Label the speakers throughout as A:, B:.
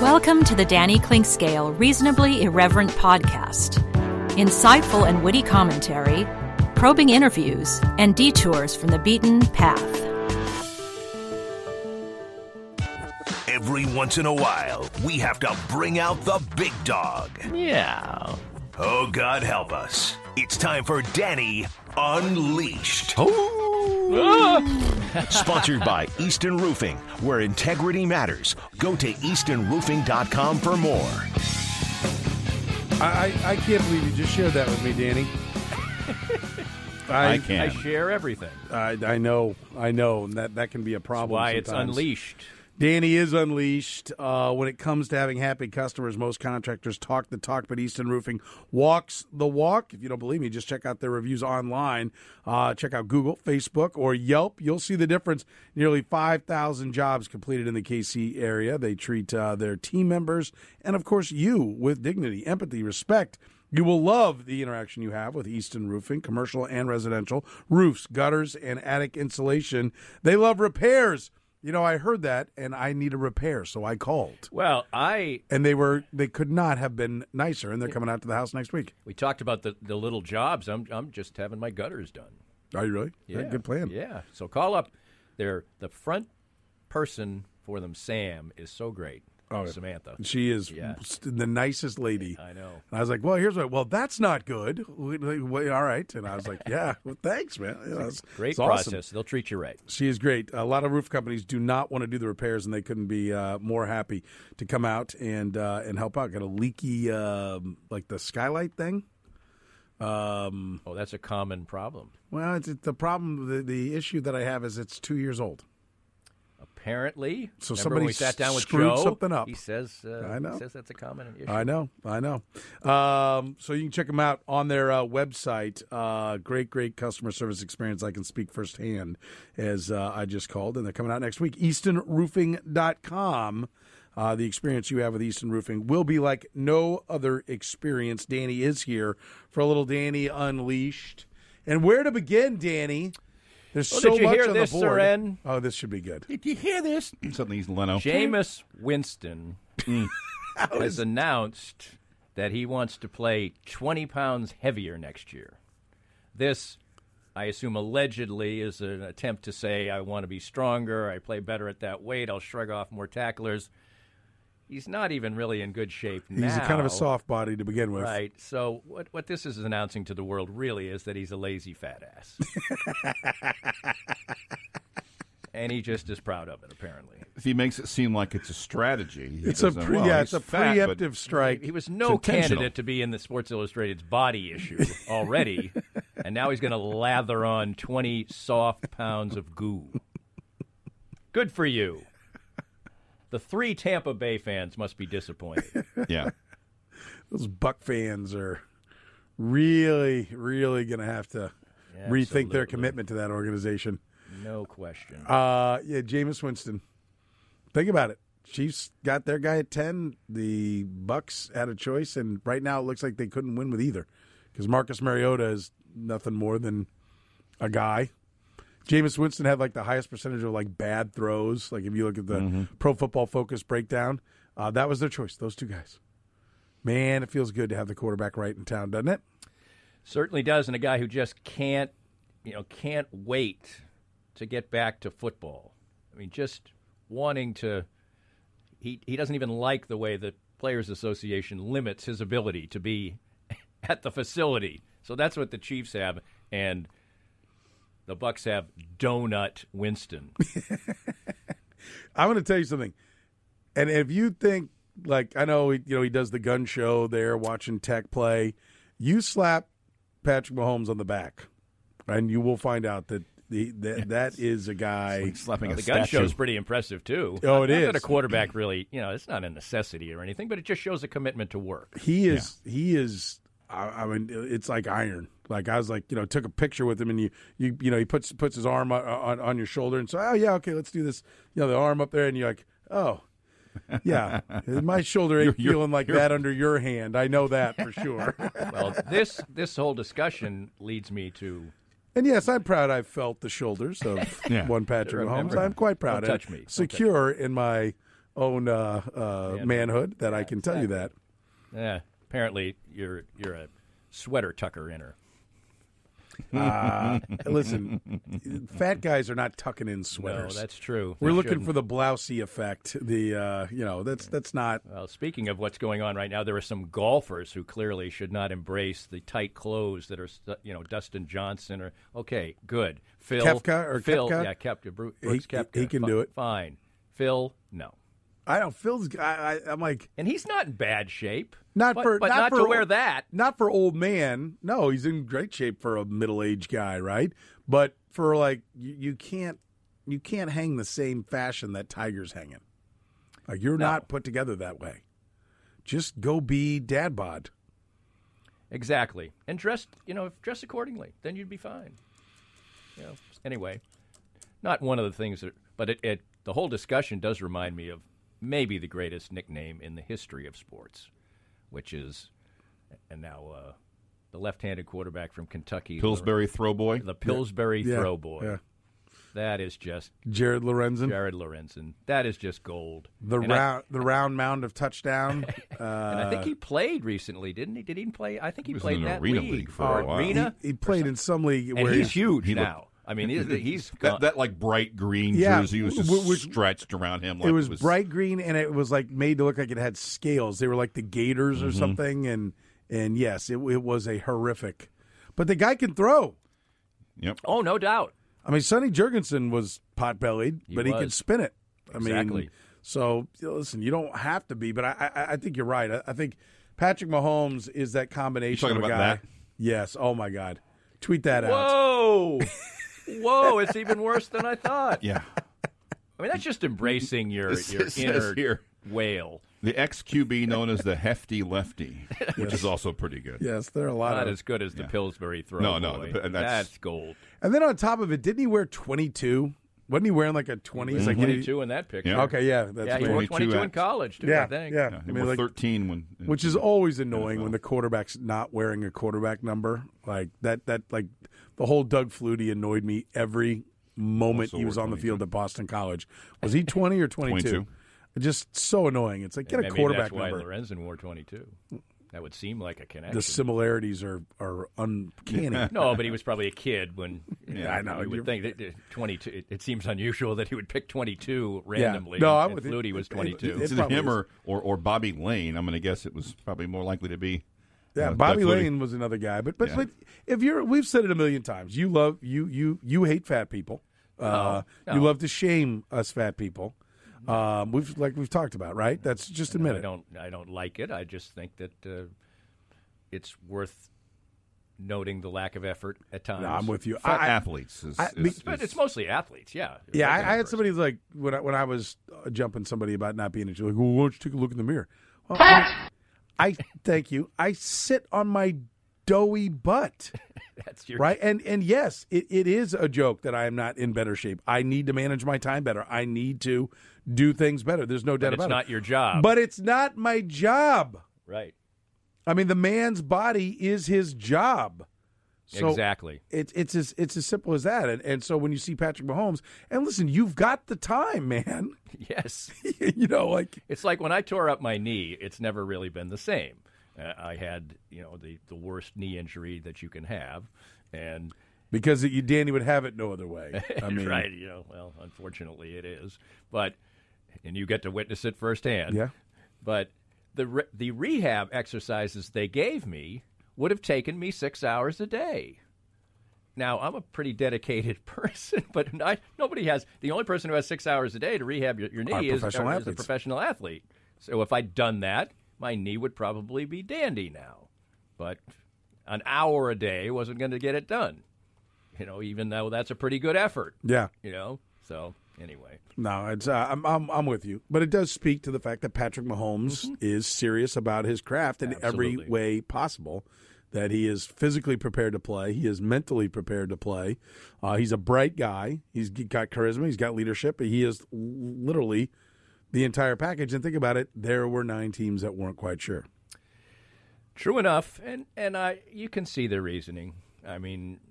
A: Welcome to the Danny Clinkscale Reasonably Irreverent podcast. Insightful and witty commentary, probing interviews, and detours from the beaten path.
B: Every once in a while, we have to bring out the big dog.
C: Yeah.
B: Oh, God help us. It's time for Danny Unleashed. Sponsored by Easton Roofing, where integrity matters. Go to eastonroofing.com for more.
D: I can't believe you just shared that with me, Danny.
C: I can. I share everything.
D: I know. And that can be a problem.
C: That's why
D: sometimes.
C: It's unleashed.
D: Danny is unleashed. When it comes to having happy customers, most contractors talk the talk, but Easton Roofing walks the walk. If you don't believe me, just check out their reviews online. Check out Google, Facebook, or Yelp. You'll see the difference. Nearly 5,000 jobs completed in the KC area. They treat their team members and, of course, you with dignity, empathy, respect. You will love the interaction you have with Easton Roofing, commercial and residential, roofs, gutters, and attic insulation. They love repairs. You know, I heard that, and I need a repair, so I called.
C: Well,
D: and they could not have been nicer, and they're coming out to the house next week.
C: We talked about the little jobs. I'm just having my gutters done.
D: Are you really?
C: Yeah.
D: Good plan.
C: Yeah. So call up. The front person for them, Sam, is so great.
D: Oh,
C: Samantha.
D: She is the nicest lady.
C: I know.
D: And I was like, well, that's not good. All right. And I was like, yeah, well, thanks, man.
C: Great
D: process.
C: Awesome. They'll treat you right.
D: She is great. A lot of roof companies do not want to do the repairs, and they couldn't be more happy to come out and help out. Got a leaky, like the skylight thing.
C: That's a common problem.
D: Well, it's the problem. The issue that I have is it's 2 years old.
C: Apparently,
D: so
C: remember
D: somebody
C: when we sat down with
D: screwed
C: Joe,
D: something up.
C: He says,
D: I know.
C: He says that's a common issue.
D: I know. So you can check them out on their website. Great customer service experience. I can speak firsthand as I just called, and they're coming out next week. EastonRoofing.com. The experience you have with Easton Roofing will be like no other experience. Danny is here for a little Danny Unleashed. And where to begin, Danny? There's so
C: did you
D: much
C: hear
D: on
C: this,
D: the board.
C: Soren?
D: Oh, this should be good.
E: Did you hear this? Suddenly he's Leno.
C: Jameis Winston has announced that he wants to play 20 pounds heavier next year. This, I assume, allegedly is an attempt to say, I want to be stronger, I play better at that weight, I'll shrug off more tacklers. He's not even really in good shape now.
D: He's kind of a soft body to begin with.
C: Right. So what this is announcing to the world really is that he's a lazy fat ass. And he just is proud of it, apparently.
E: He makes it seem like it's a strategy.
D: It's a preemptive strike.
C: He was no candidate to be in the Sports Illustrated's body issue already, and now he's going to lather on 20 soft pounds of goo. Good for you. The 3 Tampa Bay fans must be disappointed.
E: Yeah.
D: Those Buck fans are really, really going to have to rethink their commitment to that organization.
C: No question.
D: Jameis Winston. Think about it. Chiefs got their guy at 10. The Bucks had a choice, and right now it looks like they couldn't win with either because Marcus Mariota is nothing more than a guy. Jameis Winston had like the highest percentage of like bad throws. Like if you look at the Pro Football Focus breakdown, that was their choice. Those two guys. Man, it feels good to have the quarterback right in town, doesn't it?
C: Certainly does, and a guy who just can't wait to get back to football. I mean, just wanting to. He doesn't even like the way the Players Association limits his ability to be at the facility. So that's what the Chiefs have, and the Bucks have Donut Winston.
D: I'm going to tell you something. And if you think, like, I know he does the gun show there watching Tech play, you slap Patrick Mahomes on the back, and you will find out that that is a guy.
E: Like slapping
C: the gun show is pretty impressive, too.
D: Oh, it
C: not
D: is.
C: That a quarterback really, it's not a necessity or anything, but it just shows a commitment to work.
D: He is, I mean, it's like iron. Like I was like, took a picture with him, and he puts his arm on your shoulder, and so, oh yeah, okay, let's do this. The arm up there, and you're like, oh, yeah, my shoulder ain't feeling like that under your hand. I know that for sure.
C: Well, this whole discussion leads me to.
D: And yes, I'm proud I've felt the shoulders of one Patrick Mahomes. I'm quite proud.
C: Don't touch me.
D: Secure in my manhood that I can tell you that.
C: Yeah, apparently you're a sweater tucker inner.
D: Listen, fat guys are not tucking in sweaters.
C: No, that's true.
D: We're
C: They
D: looking
C: shouldn't.
D: for the blousey effect. That's not.
C: Well, speaking of what's going on right now, there are some golfers who clearly should not embrace the tight clothes that are, Dustin Johnson or
D: Phil,
C: Phil,
D: Koepka?
C: yeah, Koepka, Brooks Koepka.
D: He can do it.
C: Fine. Phil, no.
D: I don't. Phil's. I'm like.
C: And he's not in bad shape.
D: Not
C: but
D: for
C: to wear that.
D: Not for old man. No, he's in great shape for a middle-aged guy, right? But for like you can't hang the same fashion that Tiger's hanging. Like you're not put together that way. Just go be dad bod.
C: Exactly. And dress accordingly. Then you'd be fine. Anyway, not one of the things but the whole discussion does remind me of maybe the greatest nickname in the history of sports, which is, and now the left-handed quarterback from Kentucky.
E: Pillsbury throw boy?
C: The Pillsbury throw boy.
D: Yeah.
C: That is just
D: Jared Lorenzen.
C: That is just gold.
D: The round mound of touchdown.
C: And I think he played recently, didn't he? Did he play? I think he
E: was
C: played
E: in the
C: that
E: Arena
C: league.
E: League for a while.
C: Arena?
D: He played in some league
C: And
D: where
C: he's huge
E: he
C: now. I mean, he's gone.
E: That like bright green jersey was just stretched around him. Like
D: it was bright green, and it was like made to look like it had scales. They were like the Gators or something, and yes, it was a horrific. But the guy can throw.
E: Yep.
C: Oh, no doubt.
D: I mean, Sonny Jurgensen was pot-bellied, but he
C: was.
D: could spin it. I
C: Exactly.
D: mean, so listen, you don't have to be, but I think you're right. I think Patrick Mahomes is that combination
E: You
D: of a
E: talking
D: guy.
E: about that?
D: Yes. Oh my God. Tweet that out.
C: Whoa. Whoa, it's even worse than I thought.
E: Yeah.
C: I mean, that's just embracing your
E: says
C: inner
E: here.
C: whale.
E: The ex-QB known as the Hefty Lefty, which is also pretty good.
D: Yes, there are a lot
C: Not
D: of.
C: as good as the Pillsbury throw
E: No,
C: boy.
E: but
C: That's gold.
D: And then on top of it, didn't he wear 22? Wasn't he wearing like a 20?
C: He's
D: Like
C: 22 in that picture.
E: Yeah.
D: Okay, yeah, that's
C: Yeah, he
D: weird.
C: wore
E: 22
C: 22 in college, too,
D: Yeah,
C: I think.
D: yeah.
E: Yeah,
D: I
E: he
D: mean,
E: wore
D: like,
E: 13 when.
D: which is always annoying
E: NFL.
D: when the quarterback's not wearing a quarterback number. Like that like the whole Doug Flutie annoyed me every moment
E: Also
D: he was
E: wore
D: on the
E: 22.
D: field at Boston College. Was he 20 or 22?
E: 22.
D: Just so annoying. It's like, get a
C: Maybe
D: quarterback
C: that's why
D: number.
C: Lorenzen wore 22. That would seem like a connection.
D: The similarities are uncanny.
C: No, but he was probably a kid when.
D: I know.
C: You would think that 22. It seems unusual that he would pick 22 randomly.
D: No, I'm
C: and
D: with you.
C: Flutie was 22.
E: It's
D: probably
E: him
D: is.
E: or Bobby Lane. I'm going to guess it was probably more likely to be.
D: Yeah,
E: Doug
D: Bobby
E: Flutie.
D: Lane was another guy. But
E: Yeah.
D: if we've said it a million times. You hate fat people.
C: No.
D: You love to shame us fat people. We've talked about, right? That's just admit it.
C: I don't like it. I just think that it's worth noting the lack of effort at times.
D: No, I'm with you.
E: Fat athletes.
C: But it's mostly athletes, yeah.
D: Yeah, I
C: Regular
D: had
C: person.
D: somebody like when I was jumping somebody about not being into like, well, why don't you take a look in the mirror? Well, I thank you. I sit on my doughy butt,
C: That's your
D: right? And yes, it is a joke that I am not in better shape. I need to manage my time better. I need to do things better. There's no doubt
C: But it's
D: about it.
C: not your job.
D: But it's not my job.
C: Right.
D: I mean, the man's body is his job. So
C: Exactly.
D: It's as simple as that. And so when you see Patrick Mahomes, and listen, you've got the time, man.
C: Yes.
D: Like
C: It's like when I tore up my knee, it's never really been the same. I had, the worst knee injury that you can have, and
D: because Danny would have it no other way. I mean,
C: right, well, unfortunately it is. And you get to witness it firsthand.
D: Yeah.
C: But the rehab exercises they gave me would have taken me 6 hours a day. Now, I'm a pretty dedicated person, but nobody has. The only person who has 6 hours a day to rehab your knee is a professional athlete. So if I'd done that, my knee would probably be dandy now. But an hour a day wasn't going to get it done. Even though that's a pretty good effort.
D: Yeah.
C: So anyway.
D: No, it's I'm with you, but it does speak to the fact that Patrick Mahomes is serious about his craft in every
C: Absolutely.
D: way possible. That he is physically prepared to play, he is mentally prepared to play. He's a bright guy. He's got charisma. He's got leadership. He is literally the entire package. And think about it: there were 9 teams that weren't quite sure.
C: True enough, and you can see their reasoning. I mean,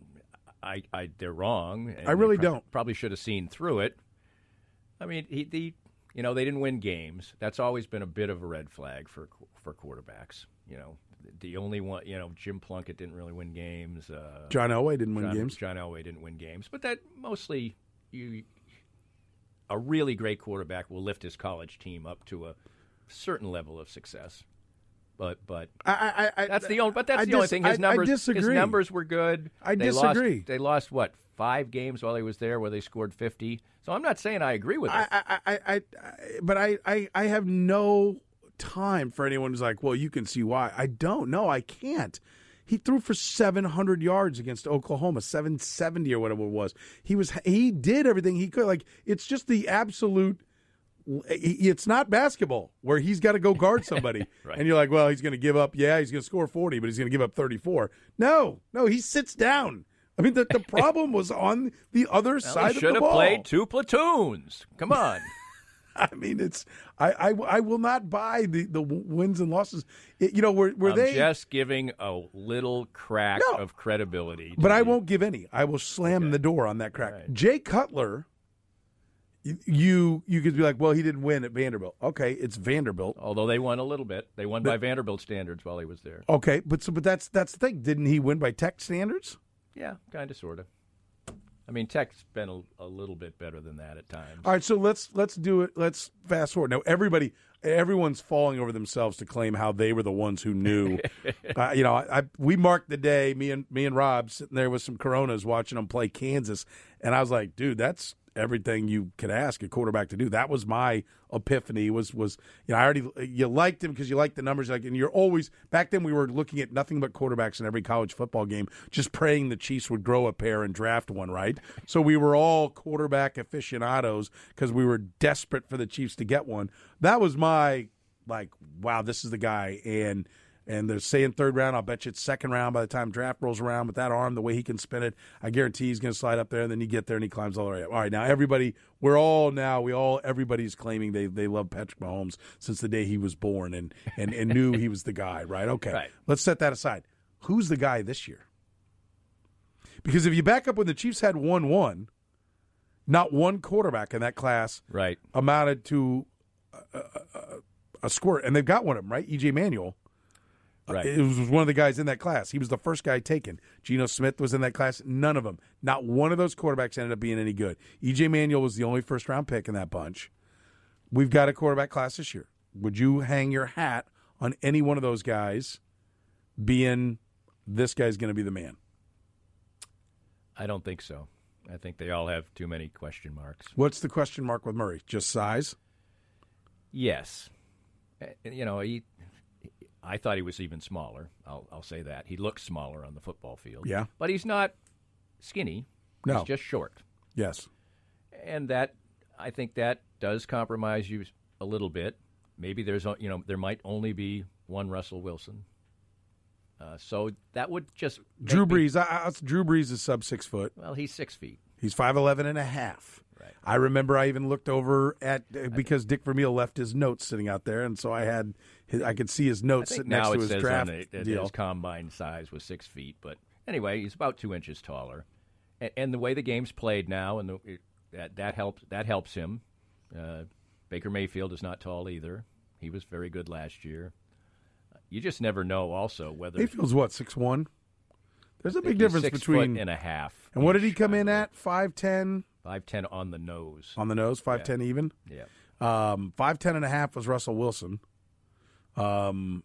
C: they're wrong. And
D: I really don't.
C: Probably should have seen through it. I mean, They didn't win games. That's always been a bit of a red flag for quarterbacks. The only one, Jim Plunkett didn't really win games.
D: John Elway didn't win games.
C: John Elway didn't win games. But that mostly, a really great quarterback will lift his college team up to a certain level of success. But that's the only thing. His numbers,
D: I disagree.
C: His numbers were good.
D: I disagree.
C: They lost what, 5 games while he was there, where they scored 50. So I'm not saying I agree with it.
D: But I have no time for anyone who's like, well, you can see why. I don't. No, I can't. He threw for 700 yards against Oklahoma, 770 or whatever it was. He did everything he could. Like, it's just the absolute. It's not basketball where he's got to go guard somebody.
C: Right.
D: And you're like, well, he's going to give up. Yeah, he's going to score 40, but he's going to give up 34. No, he sits down. I mean, the problem was on the other side of the ball.
C: He should have played 2 platoons. Come on.
D: I mean, I will not buy the wins and losses. I'm
C: just giving a little crack of credibility.
D: But I won't give any. I will slam the door on that crack. Right. Jay Cutler, you could be like, well, he didn't win at Vanderbilt. Okay, it's Vanderbilt.
C: Although they won a little bit. They won by Vanderbilt standards while he was there.
D: Okay, but that's the thing. Didn't he win by Tech standards?
C: Yeah, kind of, sort of. I mean, Tech's been a little bit better than that at times.
D: All right, so let's do it. Let's fast forward. Now, everyone's falling over themselves to claim how they were the ones who knew. We marked the day. Me and Rob sitting there with some Coronas watching them play Kansas, and I was like, dude, that's everything you could ask a quarterback to do. That was my epiphany. Was you liked him because you liked the numbers, and you're always back then we were looking at nothing but quarterbacks in every college football game, just praying the Chiefs would grow a pair and draft one, right? So we were all quarterback aficionados because we were desperate for the Chiefs to get one. That was my wow, this is the guy. And they're saying 3rd round. I'll bet you it's 2nd round by the time draft rolls around. With that arm, the way he can spin it, I guarantee he's going to slide up there. And then you get there and he climbs all the way up. All right, now everybody's claiming they love Patrick Mahomes since the day he was born and knew he was the guy, right? Okay,
C: right.
D: Let's set that aside. Who's the guy this year? Because if you back up when the Chiefs had 1-1, not one quarterback in that class amounted to a score, and they've got one of them, right? E.J. Manuel.
C: Right.
D: It was one of the guys in that class. He was the first guy taken. Geno Smith was in that class. None of them. Not one of those quarterbacks ended up being any good. E.J. Manuel was the only first-round pick in that bunch. We've got a quarterback class this year. Would you hang your hat on any one of those guys being this guy's going to be the man?
C: I don't think so. I think they all have too many question marks.
D: What's the question mark with Murray? Just size?
C: Yes. I thought he was even smaller. I'll say that. He looks smaller on the football field.
D: Yeah.
C: But he's not skinny.
D: No.
C: He's just short.
D: Yes.
C: And I think that does compromise you a little bit. Maybe there might only be one Russell Wilson. So that would just
D: Drew Brees. Drew Brees is sub 6 foot.
C: Well, he's 6 feet.
D: He's 5'11" and a half.
C: Right.
D: I remember I even looked over because Dick Vermeil left his notes sitting out there, and so I could see his notes sitting next to his draft deal.
C: His combine size was 6 feet, but anyway, he's about 2 inches taller, and the way the game's played now, and that helps him. Baker Mayfield is not tall either. He was very good last year. You just never know. Also, whether
D: Mayfield's what 6'1". There's a big difference between
C: 6'1.5".
D: And what did he come in at? 5'10".
C: 5'10" on the nose.
D: On the nose, 5'10" even.
C: Yeah.
D: 5'10" and a half was Russell Wilson. There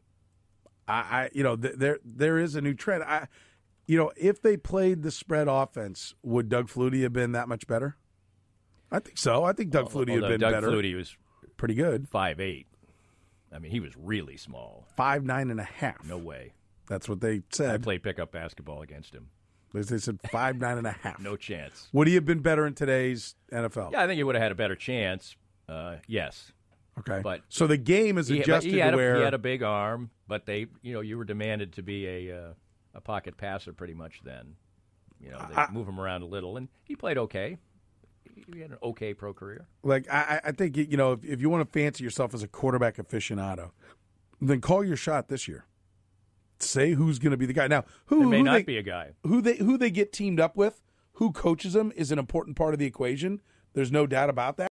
D: is a new trend. If they played the spread offense, would Doug Flutie have been that much better? I think so. I think Doug Flutie had been better.
C: Doug Flutie was
D: pretty good.
C: 5'8". I mean, he was really small.
D: 5'9" and a half.
C: No way.
D: That's what they said.
C: I played pickup basketball against him.
D: They said 5'9" and a half.
C: No chance.
D: Would he have been better in today's NFL?
C: Yeah, I think he would have had a better chance. Yes.
D: Okay.
C: But
D: so the game is adjusted to where
C: he had a big arm, but you were demanded to be a pocket passer pretty much then. They move him around a little, and he played okay. He had an okay pro career.
D: I think if you want to fancy yourself as a quarterback aficionado, then call your shot this year. Say who's going to be the guy. Now, who
C: may not be a guy.
D: Who they get teamed up with, who coaches them is an important part of the equation. There's no doubt about that.